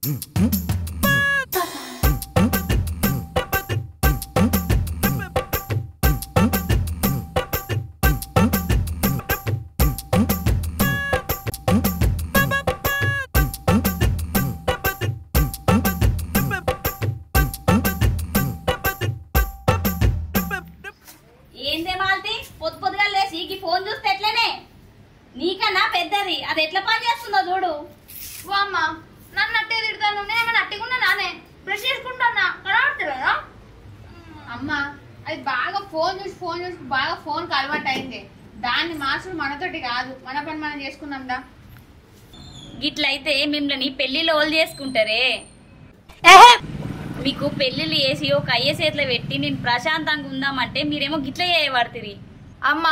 నీకన్నా పెద్దది అది ఎట్లా పని చేస్తుందో చూడు. అమ్మ నన్ను అట్టే తిడతాను, నేనేమైనా అట్టిగున్నా నానే బ్రష్ చేసుకుంటానా కనబడుతుంది కదా. అమ్మ అది బాగా ఫోన్ చూసి బాగా ఫోన్ కి అలవాటు అయింది. దాన్ని మార్చడం మనతోటి కాదు, మన పని మనం చేసుకున్నాందా. గిట్లయితే మిమ్మల్ని పెళ్లిలో ఓళ్ళు చేసుకుంటారే. మీకు పెళ్లిళ్ళు వేసి ఒక అయ్య చేతిలో పెట్టి నేను ప్రశాంతంగా ఉందామంటే మీరేమో గిట్ల చేయబడుతుంది. అమ్మ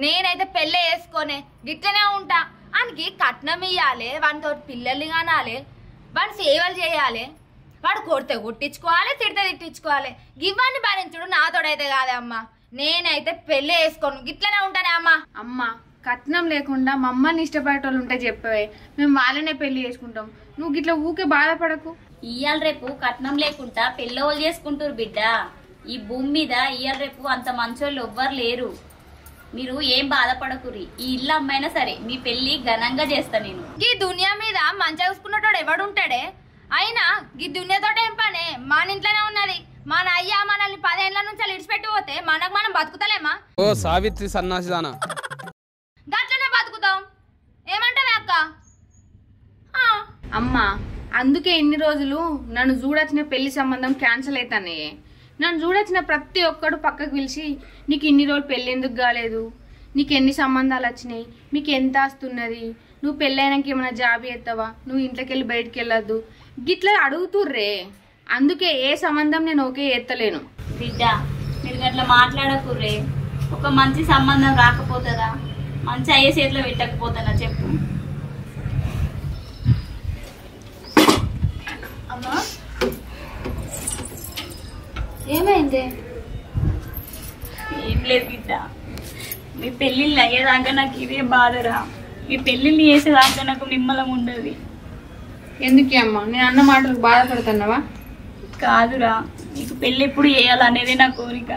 నేనైతే పెళ్ళి వేసుకొనే గిట్లనే ఉంటా. వానికి కట్నం ఇయ్యాలి, వానితో పిల్లల్ని కానాలి, వాడి సేవలు చేయాలి, వాడు కొడితే కొట్టించుకోవాలి, తిడితే తిట్టించుకోవాలి. ఇవన్నీ భరించుడు నాతోడైతే కాదే అమ్మ. నేనైతే పెళ్ళి వేసుకోను, గిట్లనే ఉంటానే అమ్మ. అమ్మ కట్నం లేకుండా మా అమ్మని ఇష్టపడేటోళ్ళు ఉంటే చెప్పవే, మేము వాళ్ళనే పెళ్లి చేసుకుంటాం. నువ్వు గిట్లా ఊకే బాధపడకు. ఇయ్యాల రేపు కట్నం లేకుండా పెళ్ళోళ్ళు చేసుకుంటారు బిడ్డ. ఈ భూమి మీద ఇయ్యాల రేపు అంత మంచోళ్ళు ఎవ్వరు లేరు. మీరు ఏం బాధపడకురి. ఈ ఇల్లు అమ్మైనా సరే మీ పెళ్లి ఘనంగా చేస్తా నేను. ఈ దునియా మీద మంచిగా చూసుకున్నటోడు ఎవడుంటాడే? అయినా ఈ దునియాతోటి ఏం పనే? మన ఇంట్లోనే ఉన్నది. మన అయ్యా మనల్ని 10 ఏళ్ల నుంచి విడిచిపెట్టి పోతే మనకు మనం బతుకుతలేమా? ఓ సావిత్రి సన్నాసిదానా, గట్లనే బతుకుతాం. ఏమంటావే అక్క? అమ్మ అందుకే ఇన్ని రోజులు నన్ను చూడొచ్చిన పెళ్లి సంబంధం క్యాన్సిల్ అవుతానే. నన్ను చూడొచ్చిన ప్రతి ఒక్కడు పక్కకు పిలిచి, నీకు ఇన్ని రోజులు పెళ్ళి ఎందుకు కాలేదు, నీకు ఎన్ని సంబంధాలు వచ్చినాయి, మీకు ఎంత ఆస్తున్నది, నువ్వు పెళ్ళైనాక ఏమైనా జాబ్ చేస్తావా, నువ్వు ఇంట్లోకి వెళ్ళి బయటికి వెళ్ళొద్దు, గిట్లా అడుగుతుర్రే. అందుకే ఏ సంబంధం నేను ఓకే ఎత్తలేను. బిడ్డ మీరు గట్లా మాట్లాడకుర్రే. ఒక మంచి సంబంధం రాకపోతుందా? మంచి అయ్యే చేతిలో పెట్టకపోతానా చెప్పు. అమ్మా ఏమైంది? ఏం లేదు బిడ్డ, మీ పెళ్ళిళ్ళు అయ్యేదాకా నాకు ఇదే బాధరా. మీ పెళ్ళిళ్ళు చేసేదాకా నాకు నిమ్మలం ఉండదు. ఎందుకే అమ్మా నేను అన్న మాటలకు బాధపడుతున్నావా? కాదురా, నీకు పెళ్ళి ఎప్పుడు చేయాలనేదే నా కోరిక.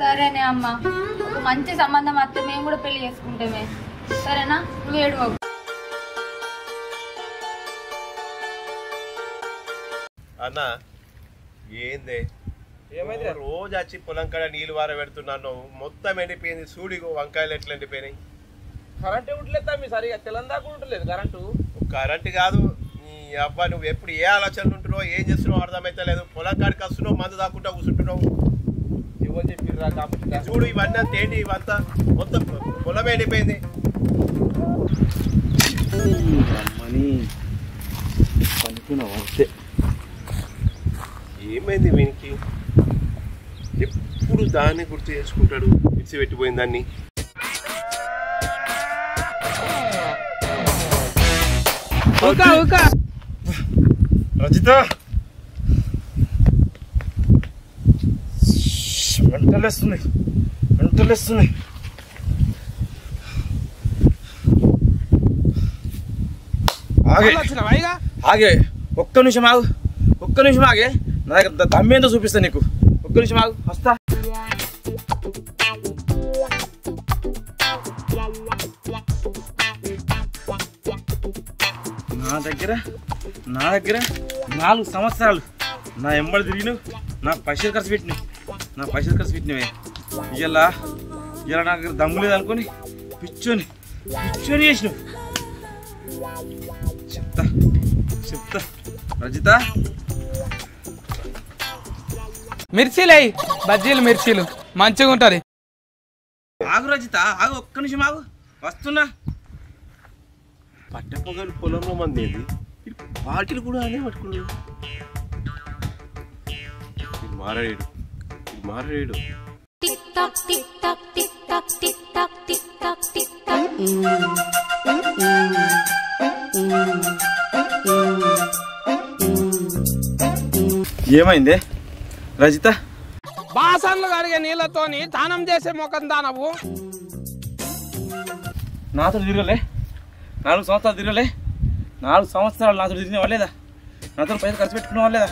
సరేనే అమ్మ, ఒక మంచి సంబంధం వస్తే మేము కూడా పెళ్లి చేసుకుంటామే. సరేనా? నువ్వు ఏడవకు. అన్నా ఏందే ఏమైంది? రోజు వచ్చి పొలం కాడ నీళ్ళు వార పెడుతున్నాను, మొత్తం ఎండిపోయింది. సూడిగో వంకాయలు ఎట్లా ఎండిపోయినాయి. కరెంట్ ఉండలేదు మీ సరిగా తెలంగాణ ఉండలేదు కరెంటు. కరెంట్ కాదు నీ అబ్బా, నువ్వు ఎప్పుడు ఏ ఆలోచనలు ఉంటున్నావు, ఏం చేస్తున్నావు అర్థమైతే లేదు. పొలం కాడికి వస్తున్నావు, మందు దాక్కుంటా కూర్చుంటున్నావు. ఎవరు చెప్పిర్రా కాబట్టి చూడు ఇవన్నీ అంత ఏంటి, ఇవంతా మొత్తం పొలం ఎండిపోయింది. ఏమైంది వీనికి? ఎప్పుడు దాన్ని గుర్తు చేసుకుంటాడు, ఇచ్చి పెట్టిపోయింది దాన్ని. రజిత వెంటలేస్తున్నాయి. ఆగే ఒక్క నిమిషం ఆగే. నా దగ్గర దమ్మేందో చూపిస్తా నీకు. ఒక్క నిమిషం ఆగు, వస్తా. నా దగ్గర 4 సంవత్సరాలు నా ఎంబడి తిరిగినావు, నా పైసలు ఖర్చు పెట్టినవే. ఇలా నా దగ్గర దమ్ము లేదు అనుకొని పిచ్చోని చేసినావు. చెప్తా రజిత. మిర్చీలు అయ్యి మిర్చీలు మంచిగా ఉంటుంది. ఆగు రజిత, ఆగు, ఒక్క నిమిషం ఆగు, వస్తున్నా. పట్టపగలు పొలంలో మంది బాటిల్ కూడా అనే పట్టుకున్నాడు. మారాడు. ఏమైంది రజిత? బాసన్లు కడిగే నీళ్ళతోని స్నానం చేసే ముఖం దానవు. నాతో తిరగలే 4 సంవత్సరాలు తిరగలే 4 సంవత్సరాలు నాతో తిరిగిన వాళ్ళేదా నాతో పైసలు ఖర్చు పెట్టుకున్న వాళ్ళేదా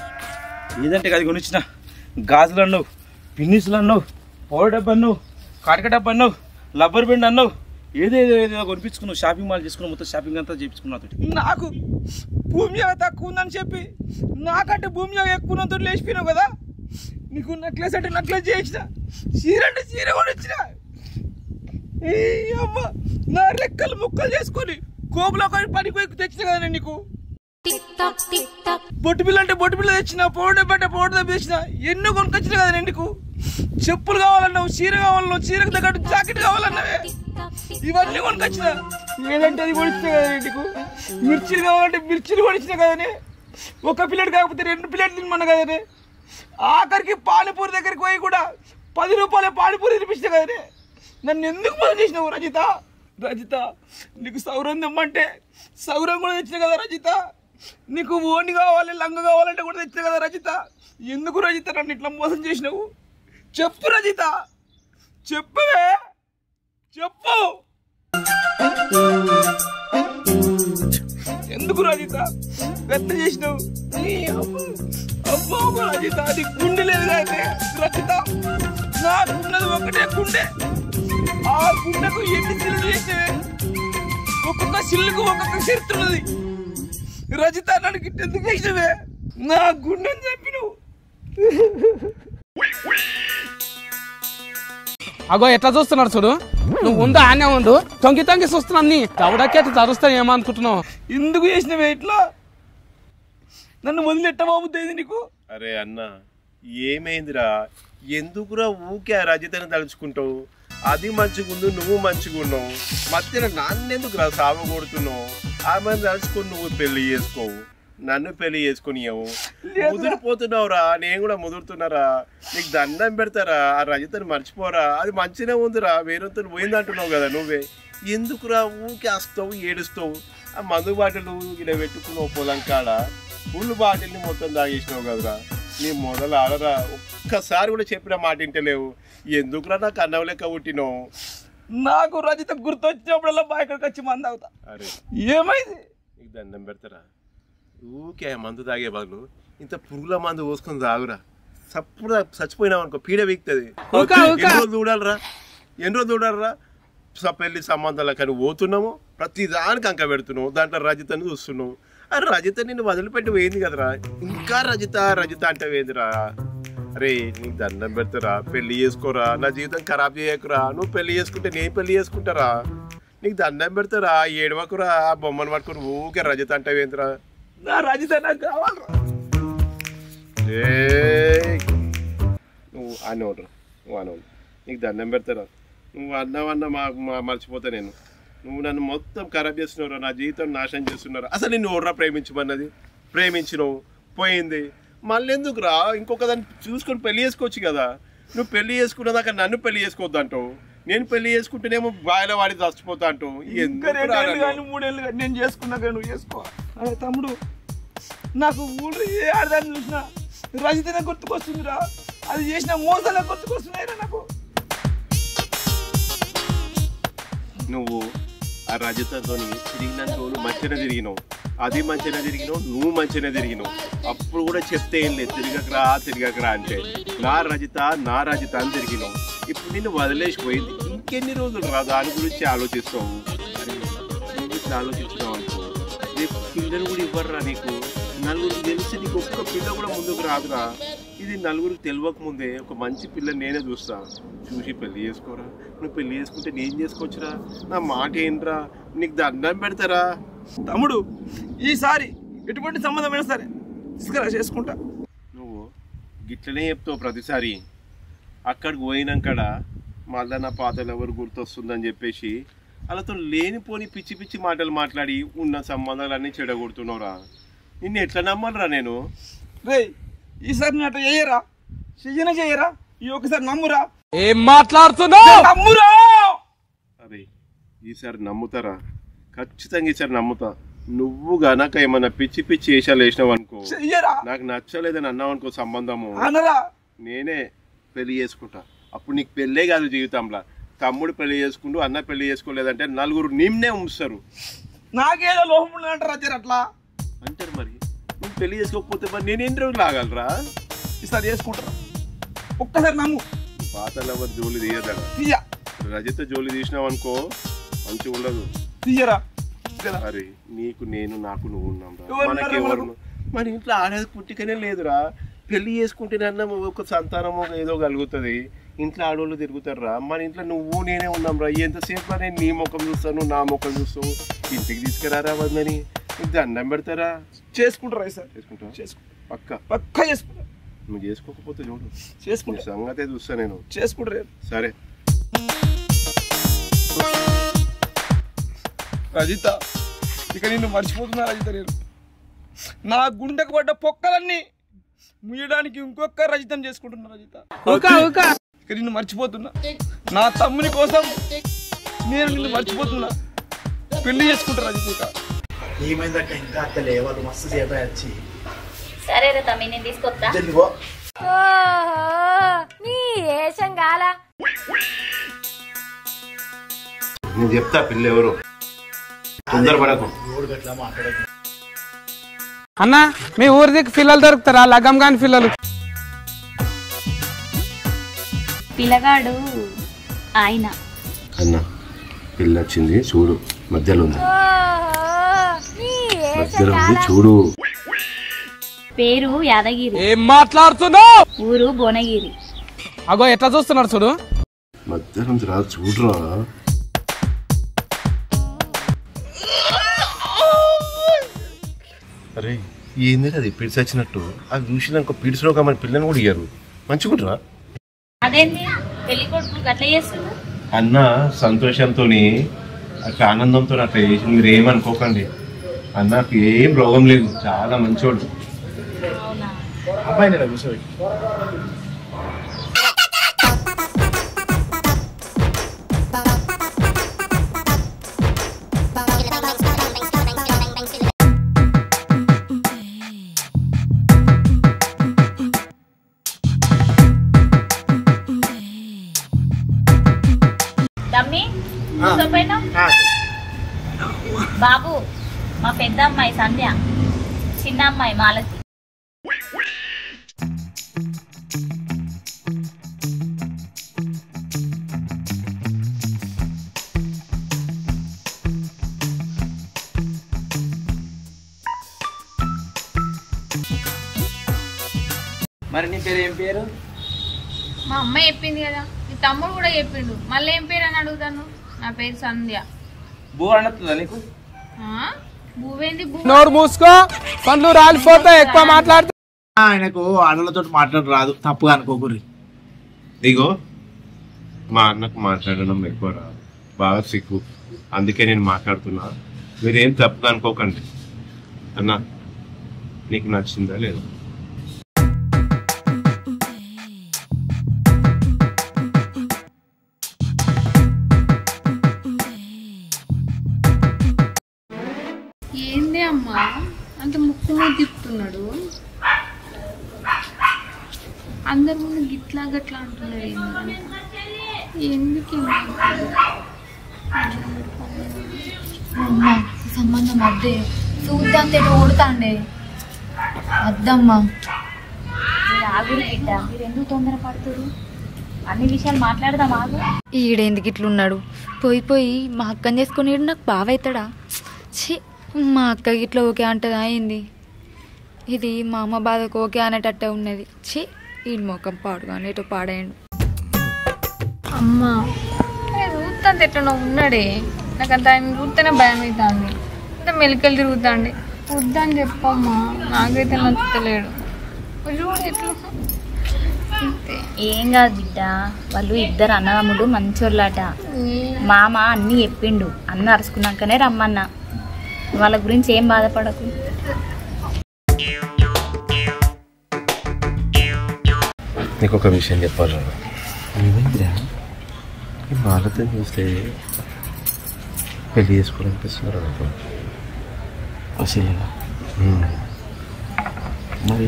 ఏదంటే అది కొనిచ్చిన గాజులు అన్నావు పిన్నిసులు అన్నావు పౌడర్ డబ్బు అన్నావు కాటక డబ్బు అన్నావు రబ్బర్ బెండ్ అన్నావు ఏదేదో కొనిపించుకున్నావు షాపింగ్ మాల్ చేసుకున్నావు మొత్తం షాపింగ్ అంతా చేయించుకున్నావు నాకు భూమి జాగా తక్కువ ఉందని చెప్పి నాకంటే భూమి జాగా ఎక్కువ ఉన్నంత లేచిపోయినావు కదా నీకు నెక్లెస్ అంటే నెక్లెస్ చేయించిన చీర అంటే చీర కూడా ఇచ్చిన అమ్మ నా రెక్కలు ముక్కలు చేసుకొని కోపులో పడిపోయి తెచ్చిన కదా నేను నీకు బొట్టు బిల్ల అంటే బొట్టు బిల్ల తెచ్చిన పౌడర్ బట్ట పౌడర్ దెబ్బ తెచ్చిన ఎన్నో కొనుకొచ్చిన కదా నేను నీకు చెప్పులు కావాలన్నావు చీర కావాలన్నావు చీరకు తగ్గట్టు జాకెట్ కావాలన్నావే ఇవన్నీ కొనుకొచ్చిన ఏదంటే అది కొనిచ్చిన కదా నీకు మిర్చీలు కావాలంటే మిర్చీలు కొనిచ్చిన కదనే ఒక ప్లేట్ కాకపోతే 2 ప్లేట్లు తినమన్నా కదనే ఆఖరికి పానీపూరి దగ్గరికి పోయి కూడా 10 రూపాయల పానీపూరి తినిపించిన కదనే నన్ను ఎందుకు మోసం చేసినావు రజిత నీకు సౌరం తెమ్మంటే సౌరం కూడా తెచ్చిన కదా రజిత నీకు ఓని కావాలి లంగ కావాలంటే కూడా తెచ్చిన కదా రజిత ఎందుకు రజిత నన్ను ఇట్లా మోసం చేసినావు చెప్పు రజిత చెప్పవే చెప్పు ఎందుకు రజిత గట్ట చేసినావు అబ్బా రజిత అది గుండె లేదు అయితే రజిత నాకున్నది ఒకటే గుండె ఆ గుండెకు ఎన్ని సిల్లు చేసేవే ఒక్కొక్క సిల్లుకు ఒక్కొక్క చరిత్ర ఉన్నది రజిత నన్ను ఎందుకు చేసినవే నా గుండెని చెప్పినవు అగో ఎట్లా చూస్తున్నాడు చూడు నువ్వు ఉందా ఆనే ఉండు తొంగి చూస్తున్నాను నీ దవడకి అట్లా తరుస్తా ఏమనుకుంటున్నావు ఎందుకు చేసినవే ఇట్లా నన్ను వదిలేట్ట బాబుద్ది నీకు అరే అన్న ఏమైందిరా ఎందుకురా ఊకే ఆ రజితని తలుచుకుంటావు అది మంచిగుండు నువ్వు మంచిగున్నావు మధ్యలో నాన్నెందుకు రా సావ కొడుతున్నావు ఆమెను తలుచుకొని నువ్వు పెళ్లి చేసుకోవు నన్ను పెళ్లి చేసుకునియవు ముదిరిపోతున్నావురా నేను కూడా ముదురుతున్నారా నీకు దండం పెడతారా ఆ రజితని మర్చిపోరా అది మంచిగా ఉందిరా వేరేతో పోయిందంటున్నావు కదా నువ్వే ఎందుకురా ఊకే వస్తావు ఏడుస్తావు ఆ మందు బాటలు ఇలా పెట్టుకున్నావు పొలం కాడ ఫుల్ బాటిల్ని మొత్తం తాగేసినావు కదరా నీ మొదలు ఆడరా ఒక్కసారి కూడా చెప్పిన మాట వింటలేవు ఎందుకురా నాకు అన్నం లెక్క పుట్టినావు నాకు రజిత గుర్తొచ్చినప్పుడల్లా మా ఇక్కడికి వచ్చి మందు అవుతా అరే ఏమైంది నీకు దండం పెడతారా ఊకే మందు తాగే బదులు ఇంత పురుగుల మందు పోసుకొని తాగురా సప్పుడు చచ్చిపోయినావు అనుకో పీడ వీక్తుంది ఎన్ని రోజులు చూడాలరా పెళ్లి సంబంధాలు కానీ పోతున్నాము ప్రతి దానికి అంక పెడుతున్నావు దాంట్లో రజితని చూస్తున్నావు అరే రజిత నిన్ను వదిలిపెట్టి పోయింది కదరా ఇంకా రజిత అంటే వేదిరా అరే నీకు దండం పెడతారా పెళ్లి చేసుకోరా నా జీవితం ఖరాబ్ చేయకురా నువ్వు పెళ్లి చేసుకుంటే నేను పెళ్లి చేసుకుంటారా నీకు దండం పెడతారా ఏడవకురా ఆ బొమ్మను పట్టుకుని ఊకే రజిత అంటే వేందిరా నా రజిత నాకు కావాలరా నువ్వు అనవరా నువ్వు అనవు నీకు దండం పెడతారా నువ్వు అన్నావన్నా మర్చిపోతా నేను నువ్వు నన్ను మొత్తం ఖరాబ్ చేస్తున్నావు నా జీవితం నాశనం చేస్తున్నారు అసలు నిన్ను ఓర్రా ప్రేమించమన్నది ప్రేమించినావు పోయింది మళ్ళీ ఎందుకు రా ఇంకొక దాన్ని చూసుకొని పెళ్లి చేసుకోవచ్చు కదా నువ్వు పెళ్లి చేసుకున్నదాకా నన్ను పెళ్లి చేసుకోవద్దు అంటావు నేను పెళ్లి చేసుకుంటేనేమో బాయిల వాడి చచ్చిపోతా అంటావు మూడేళ్ళు నేను చేసుకున్నాక నువ్వు చేసుకో అరే తమ్ముడు నాకు ఊళ్ళో ఏ ఆడదాన్ని చూసినా రజితనే గుర్తుకొస్తుందిరా అది చేసిన మోసాలే గుర్తుకొస్తున్నాయిరా నాకు నువ్వు ఆ రజితతో తిరిగినంత మంచిగా తిరిగినావు అది మంచిగా తిరిగినావు నువ్వు మంచిగా తిరిగినావు అప్పుడు కూడా చెప్తే ఏం లేదు తిరగకరా అంటే నా రజిత అని తిరిగినావు ఇప్పుడు నిన్ను వదిలేసిపోయింది ఇంకెన్ని రోజులు రా దాని గురించి ఆలోచిస్తావు ఆలోచిస్తున్నావు అనుకో రేపు పిల్లలు కూడా ఇవ్వరురా నీకు నలుగురికి తెలిసి నీకు ఒక్క పిల్ల కూడా ముందుకు రాదురా ఇది నలుగురికి తెలియక ముందే ఒక మంచి పిల్లని నేనే చూసి పెళ్లి చేసుకోరా నువ్వు పెళ్లి చేసుకుంటే నేను చేసుకోవచ్చురా నా మాట ఏంట్రా నీకు దండం పెడతారా తమ్ముడు ఈసారి ఎటువంటి సంబంధం అయినా సరే తీసుకురా చేసుకుంటా నువ్వు గిట్లనే చెప్తావు ప్రతిసారి అక్కడికి పోయినాకడ మళ్ళీ నా పాతలు ఎవరు గుర్తొస్తుందని చెప్పేసి వాళ్ళతో లేనిపోని పిచ్చి మాటలు మాట్లాడి ఉన్న సంబంధాలన్నీ చెడగొడుతున్నావురా నిన్ను ఎట్లా నమ్మాలరా నేను రే ఈసారి నేను అట్లా చెయ్యరా ఈ ఒకసారి నమ్మురా ఏం మాట్లాడుతున్నావు నమ్మురా అరే ఈసారి నమ్ముతారా ఖచ్చితంగా ఈసారి నమ్ముతా నువ్వు గనక ఏమన్నా పిచ్చి వేషాలు వేసినావు అనుకో నాకు నచ్చలేదని అన్నావు అనుకో సంబంధము నేనే పెళ్లి చేసుకుంటా అప్పుడు నీకు పెళ్ళే కాదు జీవితంలో తమ్ముడు పెళ్లి చేసుకుంటూ అన్న పెళ్లి చేసుకోలేదంటే నలుగురు నిమ్నే ఉంచుతారు. నాకేదో లోపం ఉందంటారా అట్లా అంటారు. మరి నువ్వు పెళ్లి చేసుకోకపోతే మరి నేను ఎన్ని రోజులు ఆగలరా? ఈసారి చేసుకుంటారా? ఒక్కసారి నమ్ము. పాతలు ఎవరు జోలి తీయదరా? తీయ. రజిత జోలి తీసినావు అనుకో మంచిగా ఉండదు. తీయరా? అరే నీకు నేను నాకు నువ్వు ఉన్నాం రా. మనకి ఎవరు మన ఇంట్లో ఆడేది పుట్టికనే లేదురా. పెళ్లి చేసుకుంటేనన్నా ఒక సంతానము ఏదో కలుగుతుంది. ఇంట్లో ఆడవాళ్ళు తిరుగుతారా. మన ఇంట్లో నువ్వు నేనే ఉన్నాం రా. ఎంతసేపు నేను నీ ముఖం చూస్తాను నా ముఖం చూస్తావు. ఇంటికి తీసుకురారా వందని నీకు దండం పెడతారా? చేసుకుంటారా సార్? చేసుకుంటా. పక్కా చేసుకుంటా. నువ్వు చేసుకోకపోతే చూడు చేసుకుంటా. సంగతే చూస్తా నేను. చేసుకుంటారు. సరే రజిత ఇక నిన్ను మర్చిపోతున్నా రజిత. నేను నా గుండెకు పడ్డ పొక్కలన్నీ ముయ్యడానికి ఇంకొక రజితం చేసుకుంటున్నా రజిత. ఇక నిన్ను మర్చిపోతున్నా. నా తమ్ముని కోసం నేను నిన్ను మర్చిపోతున్నా. పెళ్లి చేసుకుంటా రజిత. ఏమైందక్క ఇంకా అత్తలే వాళ్ళు మస్తు సేపు వచ్చి. సరే రే తమ్మి నేను తీసుకొస్తా. నీ ఏషం కాల నేను చెప్తా పిల్ల ఎవరు తొందరపడకు. అన్న మీ ఊరి దిక్కు పిల్లలు దొరుకుతారా? లగ్గం కాని పిల్లలు. పిల్లగాడు ఆయన అన్న పిల్ల వచ్చింది చూడు. మధ్యలో ఉంది చూడు. పేరు యాదగిరి. ఏం మాట్లాడుతున్నావు? ఊరు భువనగిరి. అగో ఎట్లా చూస్తున్నాడు చూడు. మధ్యలో రా చూడురా. అరే ఏంది అది పిడిచి వచ్చినట్టు. అది చూసినాక పిడిచిలో మన పిల్లని కూడా ఇయ్యారు. మంచిగుంటరా? అదేంటి పెళ్లి కొడుకు అట్లా చేస్తుంది? అన్న సంతోషంతో అట్లా ఆనందంతో అట్లా చేసి మీరు ఏమనుకోకండి. అన్నకు ఏం రోగం లేదు. చాలా మంచోడు. అబ్బాయి నేను కూర్చోబెట్టి బాబు మా పెద్ద అమ్మాయి సంధ్య, చిన్న అమ్మాయి మాలతి. మరి నీ పేరు ఏం పేరు? మా అమ్మ చెప్పింది కదా. నీ తమ్ముడు కూడా చెప్పిండు. మళ్ళీ ఏం పేరు అని అడుగుతాను. నా పేరు సంధ్య. బూ అన్నదా నీకు? భూవేంది? నోరు మూసుకో, పండ్లు రాలిపోతే ఎక్కువ మాట్లాడితే. ఆయనకు ఆడలతో మాట్లాడ రాదు, తప్పుగా అనుకోకూరి. ఇగో మా అన్నకు మాట్లాడడం ఎక్కువ రాదు, బాగా సిగ్గు. అందుకే నేను మాట్లాడుతున్నా. మీరేం తప్పుగా అనుకోకండి. అన్న నీకు నచ్చిందా లేదా? ఏందే అమ్మా అంత ముక్కు మీద తిప్పుతున్నాడు? అందరి ముందు గిట్లా గట్లా అంటున్నారు. ఎందుకు సంబంధం అద్దే చూద్దాంతే ఓడుతాండే అద్దమ్మా. ఆగురు బిడ్డ, మీరు ఎందుకు తొందరపడుతురు? అన్ని విషయాలు మాట్లాడదాం. ఆగు. ఈడెందుకు ఇట్లున్నాడు? పోయి పోయి మా అక్కని చేసుకుని నాకు బావవుతాడా? ఛీ, మా అక్క ఇట్లా ఓకే అంటదా అయింది. ఇది మా అమ్మ బాధకు ఓకే అనేటట్టే ఉన్నది. ఛీ, ఈ మొఖం పాడుగా అనేటో పాడాయండు. అమ్మా చూస్తాంత ఎట్లా ఉన్నాడే. నాకు అంత ఆయన చూస్తేనే భయం అవుతుంది. అంత మెలికలు తిరుగుతాండి. వద్దని చెప్పమ్మా, నాకైతే నచ్చలేడు. చూడు ఎట్లా. ఏం కాదు బిడ్డ, వాళ్ళు ఇద్దరు అన్నదమ్ములు మంచోళ్ళట. మామ అన్ని చెప్పిండు. అన్న అరుచుకున్నాకనే రమ్మన్నా. వాళ్ళ గురించి ఏం బాధపడకు. నీకు ఒక విషయం చెప్పాలి. వాళ్ళతో చూస్తే పెళ్లి చేసుకోవాలనిపిస్తున్నారు అనుకో. మరి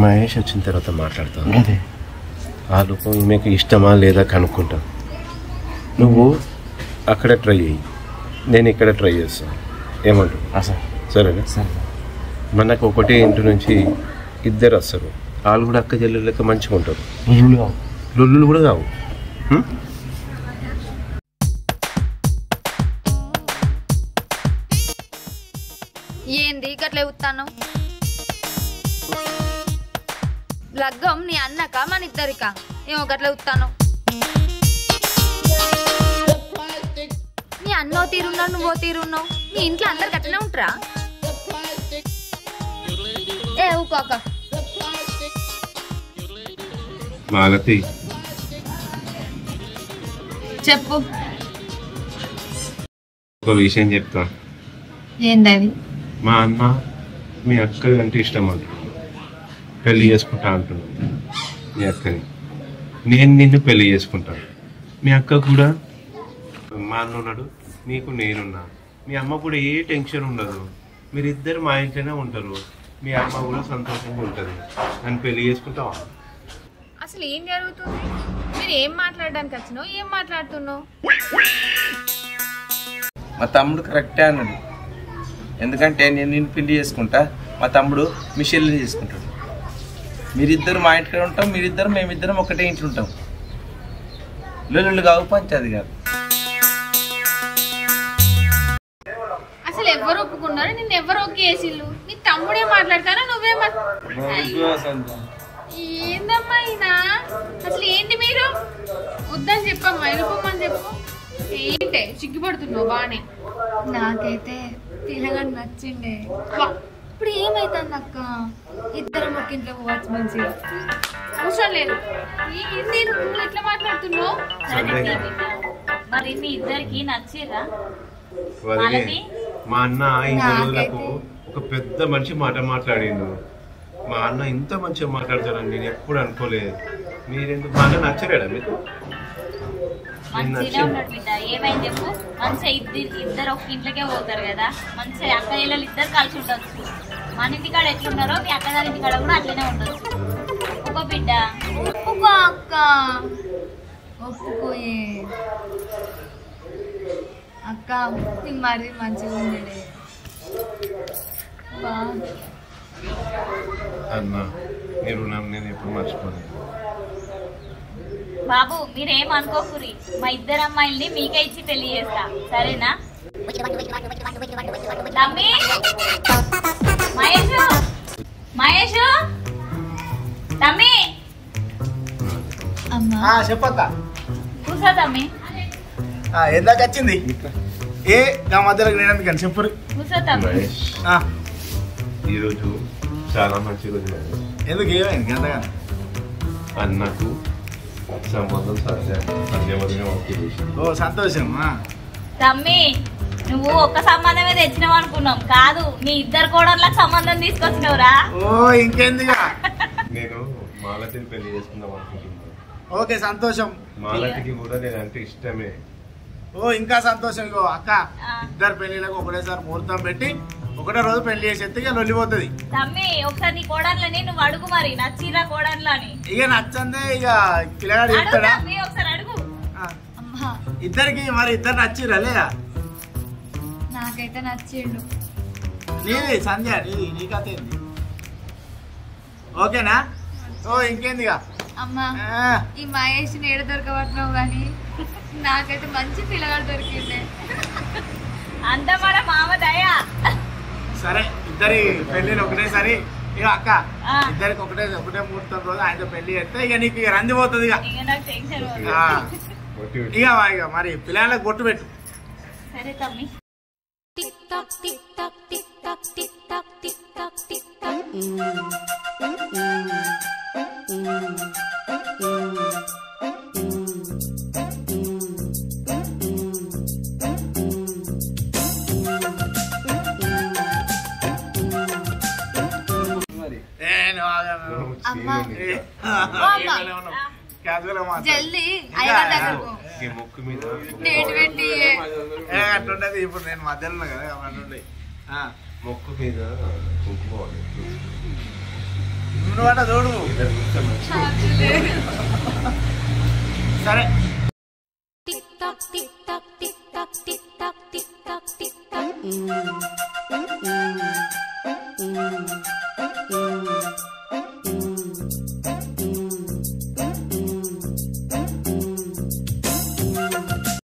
మహేష్ వచ్చిన తర్వాత మాట్లాడతాను. ఆ రూపం మీకు ఇష్టమా లేదా కనుక్కుంటా. నువ్వు అక్కడ ట్రై చేయి, నేను ఇక్కడ ట్రై చేస్తాను. ఏమంటావు? సరేనా? సరే. మనకు ఒకటే ఇంటి నుంచి ఇద్దరు వస్తారు, వాళ్ళు కూడా అక్క చెల్లెలు లెక్క మంచిగా ఉంటారు. లొల్లులు కూడా కావు. ఏంది గట్లే ఉత్తాను? లగ్గం నీ అన్నక మన ఇద్దరిక? ఏమో గట్లే ఉత్తాను. నీ అన్నో తీరున్నావు, నువ్వో తీరున్నావు. నీ ఇంట్లో అందరు గట్లనే ఉంటారా? ఏ ఊకోక మాలతి, చెప్పు. ఒక విషయం చెప్తా. ఏందది? మా అన్న మీ అక్క అంటే ఇష్టం అంటున్నాడు, పెళ్లి చేసుకుంటా అంటున్నాడు మీ అక్కని. నేను నిన్ను పెళ్లి చేసుకుంటాను. మీ అక్క కూడా మా అన్న ఉన్నాడు, నీకు నేనున్నా. మీ అమ్మ కూడా ఏ టెన్షన్ ఉండదు, మీరిద్దరు మా ఇంట్లోనే ఉంటారు. మీ అమ్మ కూడా సంతోషంగా ఉంటుంది. నన్ను పెళ్లి చేసుకుంటావా? అసలు ఏం జరుగుతుంది? మీరు ఏం మాట్లాడడానికి వచ్చినావు, ఏం మాట్లాడుతున్నావు? మా తమ్ముడు కరెక్టే అన్నాడు. ఎందుకంటే నేను నిన్ను పెళ్లి చేసుకుంటా, మా తమ్ముడు మిషెల్ని చేసుకుంటాడు. మీరిద్దరు మా ఇంటికి ఉంటాం, మీరిద్దరు మేమిద్దరం ఒకటే ఇంట్లో ఉంటాం. లొల్లులు కావు, పంచాది కాదు. అసలు ఎవరు ఒప్పుకున్నారు? నిన్ను ఎవరు ఓకే చేసిళ్ళు? నీ తమ్ముడే మాట్లాడతానా, నువ్వే ఏందమ్మా ఈయనా? అసలు ఏంటి మీరు? వద్దని చెప్పమ్మా, వెళ్ళిపోమని చెప్పు. ఏంటే సిగ్గుపడుతున్నావు? బానే. నాకైతే పిల్లగాడు నచ్చిండే. ఇప్పుడు ఏమైతుంది అక్క? ఇద్దరం ఒక ఇంట్లో పోవచ్చు మంచిగా. అవసరం లేదు. ఏంది నువ్వు ఎట్లా మాట్లాడుతున్నావు? మరి మీ ఇద్దరికి నచ్చిరా? మా అన్న 5 రోజులకు ఒక పెద్ద మనిషి మాట మాట్లాడిండు. మా అన్న ఇంత మంచిగా మాట్లాడతారని నేను ఎప్పుడు అనుకోలేదు. మీరెందుకు? మా అన్న నచ్చలేడా మీకు? మంచిగా ఉన్నాడు బిడ్డ. ఏమైంది చెప్పు. మంచిగా ఇద్దరు ఒక ఇంట్లోకే పోతారు కదా, మంచిగా అక్క ఇళ్ళలు ఇద్దరు కలిసి ఉండొచ్చు. మన ఇంటికాడ ఎట్లున్నారో మీ అక్కగారి ఇంటికాడ కూడా అట్లనే ఉండొచ్చు. ఒప్పుకో బిడ్డ. ఒప్పుకో అక్క, ఒప్పుకోయే అక్క. మరీ మంచిగా ఉండేది అన్న. మీరు నేను ఎప్పుడు మర్చిపోలేదు. బాబు మీరేం అనుకోకురి, మా ఇద్దరు అమ్మాయిల్ని మీకే ఇచ్చి పెళ్లి చేస్తా, సరేనా? తమ్మి, మహేష్, మహేష్, తమ్మి. చెప్పక్క. కూర్చో తమ్మి. ఎందాక వచ్చింది ఏ నా మధ్యలో నేను కానీ చెప్పు. కూర్చో తమ్మి. ఈరోజు చాలా మంచి రోజు. ఎందుకు ఏమైంది అంతగా? అన్నకు సంబంధం సత్యవతిగా ఓకే చేసింది. ఓ సంతోషం. తమ్మి, నువ్వు ఒక్క సంబంధమే తెచ్చినావు అనుకున్నాం, కాదు మీ ఇద్దరు కోడళ్ళకి సంబంధం తీసుకొచ్చినవురా. ఓ ఇంకెందుగా? నేను మాలతిని పెళ్లి చేసుకుందాం అనుకుంటున్నాను. ఓకే సంతోషం. మాలతికి కూడా నేనంటే ఇష్టమే. ఓ ఇంకా సంతోషం. ఇగో అక్క, ఇద్దరు పెళ్లిలకు ఒకటేసారి ముహూర్తం పెట్టి ఒకటే రోజు పెళ్లి చేసేస్తే ఇక లొల్లిపోతుంది. తమ్మి, ఒకసారి నీ కోడళ్ళని నువ్వు అడుగు, మరి నచ్చిరా కోడళ్ళని. ఇక నచ్చందే ఇక పిల్లగాడు చెప్తాడా? ఒకసారి అడుగు. ఇద్దరికి మరి ఇద్దరు నచ్చిరా లేదా? నాకైతే నచ్చిండు. నీది సంధ్య, నీ కథ ఏంది? ఓకేనా? ఓ ఇంకేందిగా? అమ్మా, ఈ మహేష్ ఏడు దొరకబట్టినావు కానీ నాకైతే మంచి పిల్లగాడు దొరికిండే. అంత మన మామ దయా. సరే, ఇద్దరి పెళ్లిని ఒకటేసారి. ఇక అక్క, ఇద్దరికి ఒకటే ముహూర్తం రోజు ఆయనతో పెళ్లి చేస్తే ఇక నీకు ఇక రంది పోతుంది. ఇక మరి పిల్లలకు బొట్టు పెట్టు. సరే తమ్మి. జల్దీ ముక్కు మీద అట్లుంటది. ఇప్పుడు నేను మధ్యలో ఉన్నా కదా, అట్లుంటాయి. ముక్కు మీద కుంకుమ. నువ్వట చూడు సరే tick tock, tick tock, tick tock, tick tock.